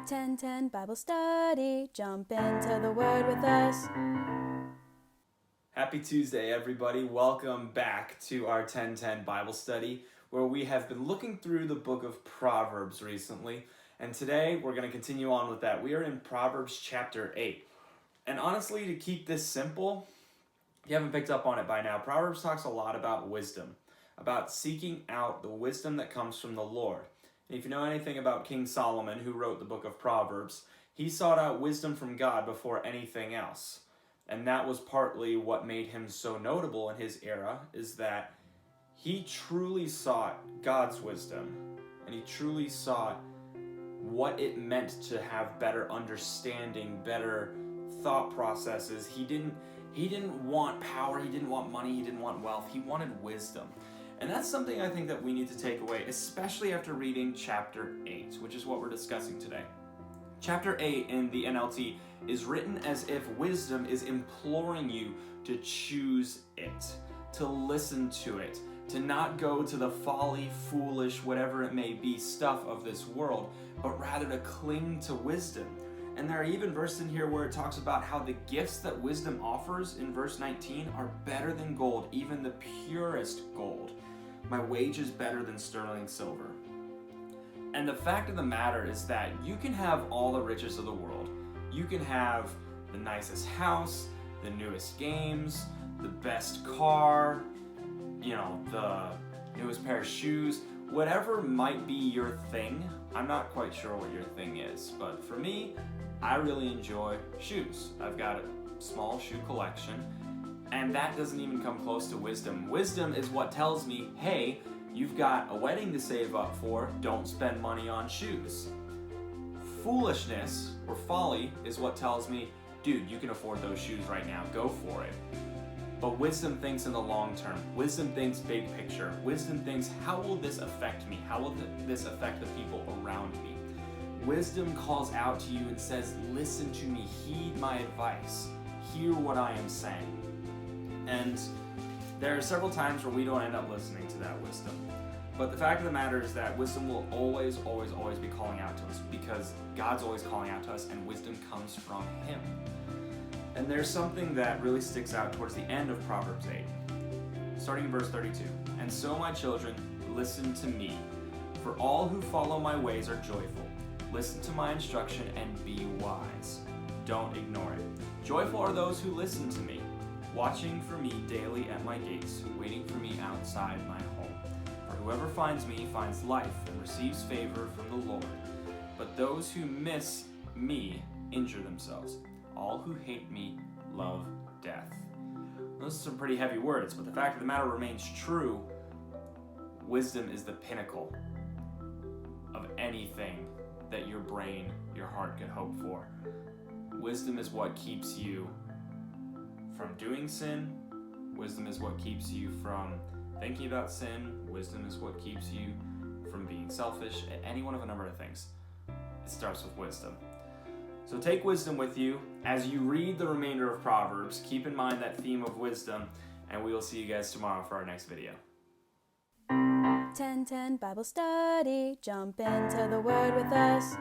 10:10 Bible Study. Jump into the Word with us. Happy Tuesday, everybody. Welcome back to our 10:10 Bible Study, where we have been looking through the book of Proverbs recently. And today we're going to continue on with that. We are in Proverbs chapter 8. And honestly, to keep this simple, if you haven't picked up on it by now, Proverbs talks a lot about wisdom, about seeking out the wisdom that comes from the Lord. And if you know anything about King Solomon, who wrote the book of Proverbs, he sought out wisdom from God before anything else. And that was partly what made him so notable in his era, is that he truly sought God's wisdom, and he truly sought what it meant to have better understanding, better thought processes. He didn't want power, he didn't want money, he didn't want wealth, he wanted wisdom. And that's something I think that we need to take away, especially after reading chapter 8, which is what we're discussing today. Chapter 8 in the NLT is written as if wisdom is imploring you to choose it, to listen to it, to not go to the folly, foolish, whatever it may be, stuff of this world, but rather to cling to wisdom. And there are even verses in here where it talks about how the gifts that wisdom offers in verse 19 are better than gold, even the purest gold. My wage is better than sterling silver. And the fact of the matter is that you can have all the riches of the world. You can have the nicest house, the newest games, the best car, the newest pair of shoes, whatever might be your thing. I'm not quite sure what your thing is, but for me, I really enjoy shoes. I've got a small shoe collection, and that doesn't even come close to wisdom. Wisdom is what tells me, hey, you've got a wedding to save up for, don't spend money on shoes. Foolishness or folly is what tells me, dude, you can afford those shoes right now, go for it. But wisdom thinks in the long term. Wisdom thinks big picture. Wisdom thinks, how will this affect me? How will this affect the people around me? Wisdom calls out to you and says, listen to me, heed my advice, hear what I am saying. And there are several times where we don't end up listening to that wisdom. But the fact of the matter is that wisdom will always, always, always be calling out to us, because God's always calling out to us, and wisdom comes from Him. And there's something that really sticks out towards the end of Proverbs 8, starting in verse 32. And so, my children, listen to me, for all who follow my ways are joyful. Listen to my instruction and be wise. Don't ignore it. Joyful are those who listen to me, watching for me daily at my gates, waiting for me outside my home. For whoever finds me finds life and receives favor from the Lord. But those who miss me injure themselves. All who hate me love death. Those are some pretty heavy words, but the fact of the matter remains true. Wisdom is the pinnacle of anything that your brain, your heart could hope for. Wisdom is what keeps you from doing sin. Wisdom is what keeps you from thinking about sin. Wisdom is what keeps you from being selfish. Any one of a number of things. It starts with wisdom. So take wisdom with you as you read the remainder of Proverbs. Keep in mind that theme of wisdom, and we will see you guys tomorrow for our next video. 10:10 Bible Study. Jump into the Word with us.